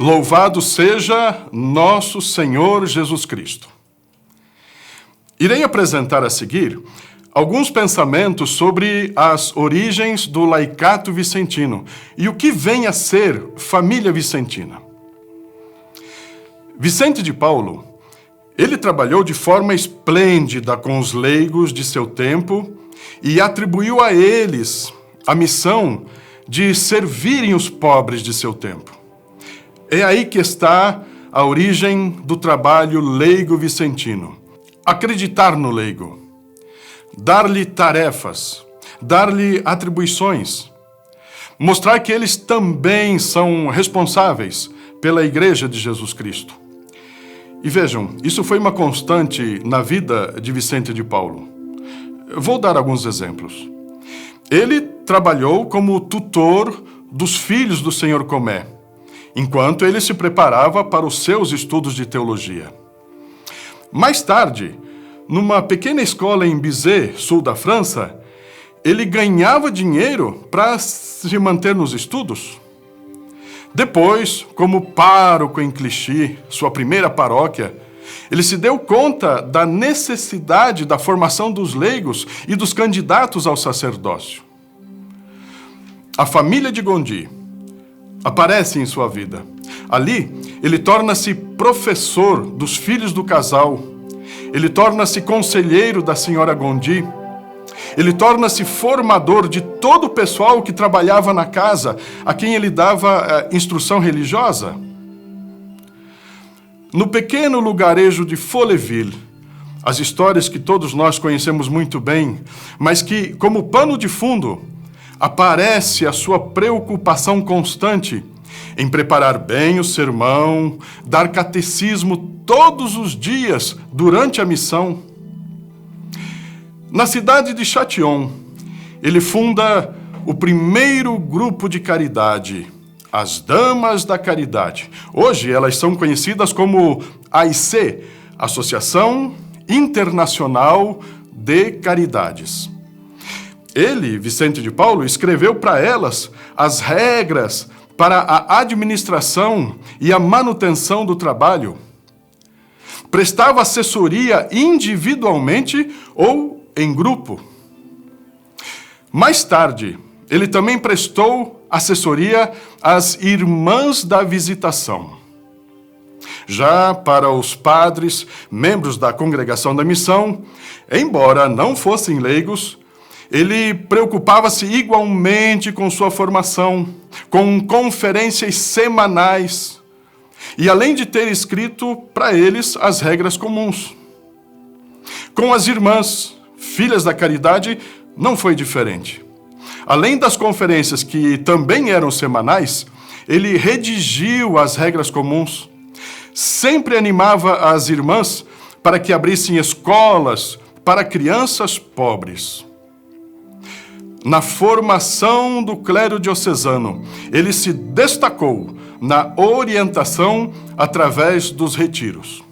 Louvado seja nosso Senhor Jesus Cristo. Irei apresentar a seguir alguns pensamentos sobre as origens do laicato vicentino e o que vem a ser família vicentina. Vicente de Paulo, ele trabalhou de forma esplêndida com os leigos de seu tempo e atribuiu a eles a missão de servirem os pobres de seu tempo. É aí que está a origem do trabalho leigo vicentino. Acreditar no leigo, dar-lhe tarefas, dar-lhe atribuições, mostrar que eles também são responsáveis pela Igreja de Jesus Cristo. E vejam, isso foi uma constante na vida de Vicente de Paulo. Vou dar alguns exemplos. Ele trabalhou como tutor dos filhos do Senhor Comé, enquanto ele se preparava para os seus estudos de teologia. Mais tarde, numa pequena escola em Bizet, sul da França, ele ganhava dinheiro para se manter nos estudos. Depois, como pároco em Clichy, sua primeira paróquia, ele se deu conta da necessidade da formação dos leigos e dos candidatos ao sacerdócio. A família de Gondi aparece em sua vida. Ali, ele torna-se professor dos filhos do casal. Ele torna-se conselheiro da senhora Gondi. Ele torna-se formador de todo o pessoal que trabalhava na casa, a quem ele dava instrução religiosa. No pequeno lugarejo de Folleville, as histórias que todos nós conhecemos muito bem, mas que, como pano de fundo, aparece a sua preocupação constante em preparar bem o sermão, dar catecismo todos os dias durante a missão. Na cidade de Châtillon, ele funda o primeiro grupo de caridade, as Damas da Caridade. Hoje elas são conhecidas como AIC, Associação Internacional de Caridades. Ele, Vicente de Paulo, escreveu para elas as regras para a administração e a manutenção do trabalho. Prestava assessoria individualmente ou em grupo. Mais tarde, ele também prestou assessoria às Irmãs da Visitação. Já para os padres, membros da Congregação da Missão, embora não fossem leigos, ele preocupava-se igualmente com sua formação, com conferências semanais, e além de ter escrito para eles as regras comuns. Com as irmãs, filhas da caridade, não foi diferente. Além das conferências que também eram semanais, ele redigiu as regras comuns. Sempre animava as irmãs para que abrissem escolas para crianças pobres. Na formação do clero diocesano, ele se destacou na orientação através dos retiros.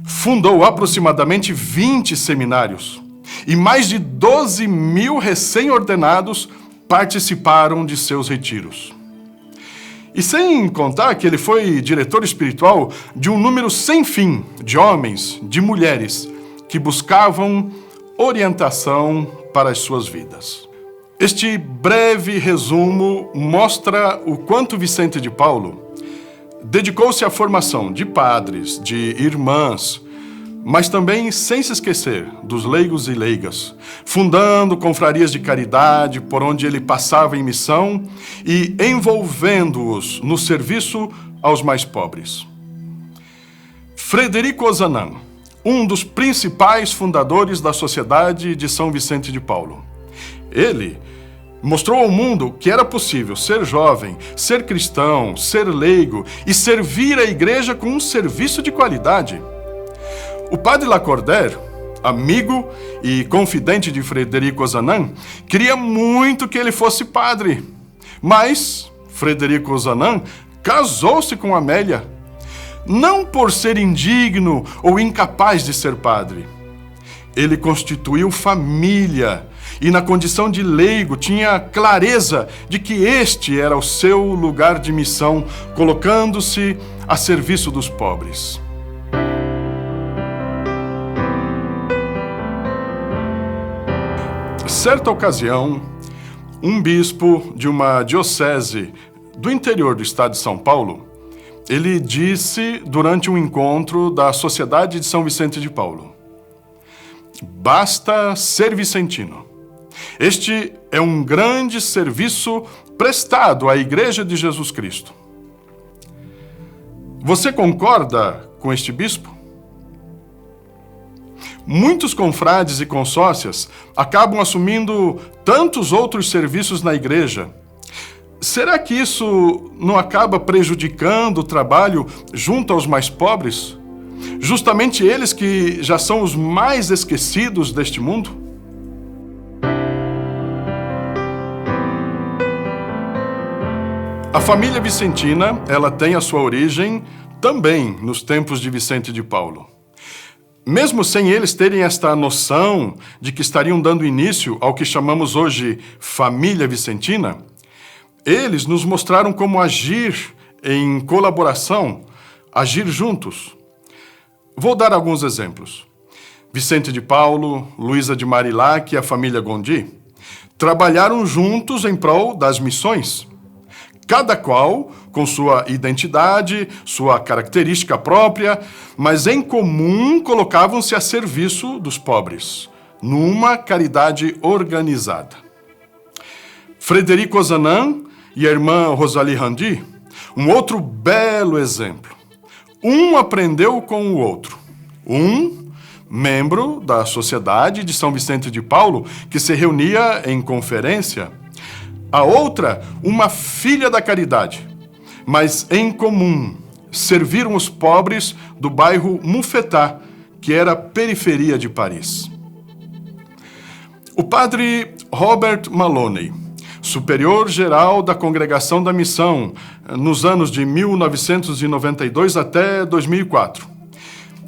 Fundou aproximadamente 20 seminários e mais de 12 mil recém-ordenados participaram de seus retiros. E sem contar que ele foi diretor espiritual de um número sem fim de homens, de mulheres, que buscavam orientação para as suas vidas. Este breve resumo mostra o quanto Vicente de Paulo dedicou-se à formação de padres, de irmãs, mas também sem se esquecer dos leigos e leigas, fundando confrarias de caridade por onde ele passava em missão e envolvendo-os no serviço aos mais pobres. Frederico Ozanam, um dos principais fundadores da Sociedade de São Vicente de Paulo. Ele mostrou ao mundo que era possível ser jovem, ser cristão, ser leigo e servir a igreja com um serviço de qualidade. O padre Lacordaire, amigo e confidente de Frederico Ozanam, queria muito que ele fosse padre, mas Frederico Ozanam casou-se com Amélia, não por ser indigno ou incapaz de ser padre. Ele constituiu família e, na condição de leigo, tinha clareza de que este era o seu lugar de missão, colocando-se a serviço dos pobres. Certa ocasião, um bispo de uma diocese do interior do estado de São Paulo, ele disse durante um encontro da Sociedade de São Vicente de Paulo: basta ser vicentino. Este é um grande serviço prestado à Igreja de Jesus Cristo. Você concorda com este bispo? Muitos confrades e consórcias acabam assumindo tantos outros serviços na igreja. Será que isso não acaba prejudicando o trabalho junto aos mais pobres? Justamente eles que já são os mais esquecidos deste mundo? A família vicentina, ela tem a sua origem também nos tempos de Vicente de Paulo. Mesmo sem eles terem esta noção de que estariam dando início ao que chamamos hoje família vicentina, eles nos mostraram como agir em colaboração, agir juntos. Vou dar alguns exemplos. Vicente de Paulo, Luísa de Marilac e a família Gondi trabalharam juntos em prol das missões, cada qual com sua identidade, sua característica própria, mas em comum colocavam-se a serviço dos pobres, numa caridade organizada. Frederico Ozanam e a irmã Rosalie Randi, um outro belo exemplo. Um aprendeu com o outro. Um membro da Sociedade de São Vicente de Paulo, que se reunia em conferência. A outra, uma filha da caridade, mas em comum serviram os pobres do bairro Mouffetard, que era a periferia de Paris. O padre Robert Maloney, superior-geral da Congregação da Missão, nos anos de 1992 até 2004.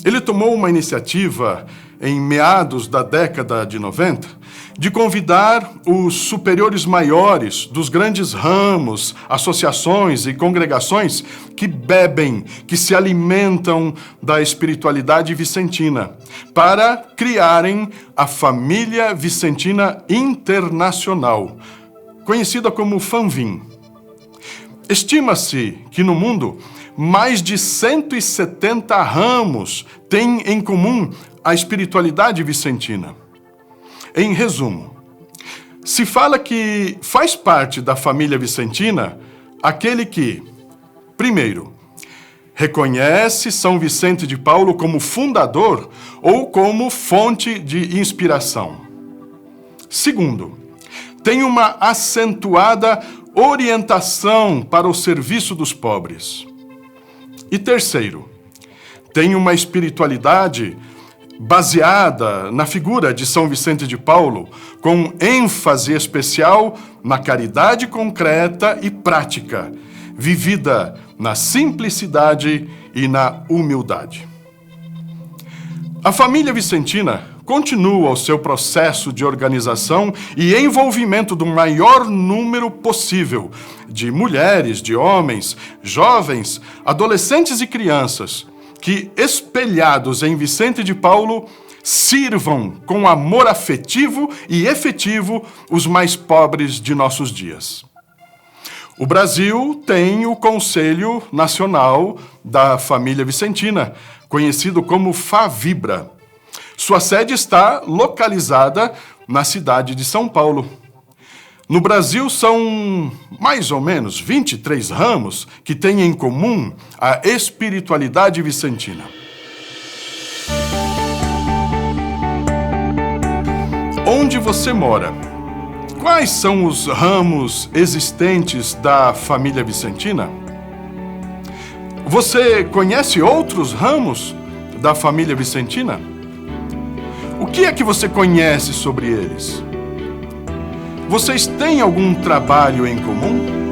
Ele tomou uma iniciativa, em meados da década de 90, de convidar os superiores maiores dos grandes ramos, associações e congregações que bebem, que se alimentam da espiritualidade vicentina, para criarem a Família Vicentina Internacional, conhecida como FANVIM. Estima-se que no mundo mais de 170 ramos têm em comum a espiritualidade vicentina. Em resumo, se fala que faz parte da família vicentina aquele que, primeiro, reconhece São Vicente de Paulo como fundador ou como fonte de inspiração. Segundo, tem uma acentuada orientação para o serviço dos pobres. E terceiro, tem uma espiritualidade baseada na figura de São Vicente de Paulo, com ênfase especial na caridade concreta e prática, vivida na simplicidade e na humildade. A família vicentina continua o seu processo de organização e envolvimento do maior número possível de mulheres, de homens, jovens, adolescentes e crianças, que, espelhados em Vicente de Paulo, sirvam com amor afetivo e efetivo os mais pobres de nossos dias. O Brasil tem o Conselho Nacional da Família Vicentina, conhecido como FAVIBRA. Sua sede está localizada na cidade de São Paulo. No Brasil, são mais ou menos 23 ramos que têm em comum a espiritualidade vicentina. Onde você mora? Quais são os ramos existentes da família vicentina? Você conhece outros ramos da família vicentina? O que é que você conhece sobre eles? Vocês têm algum trabalho em comum?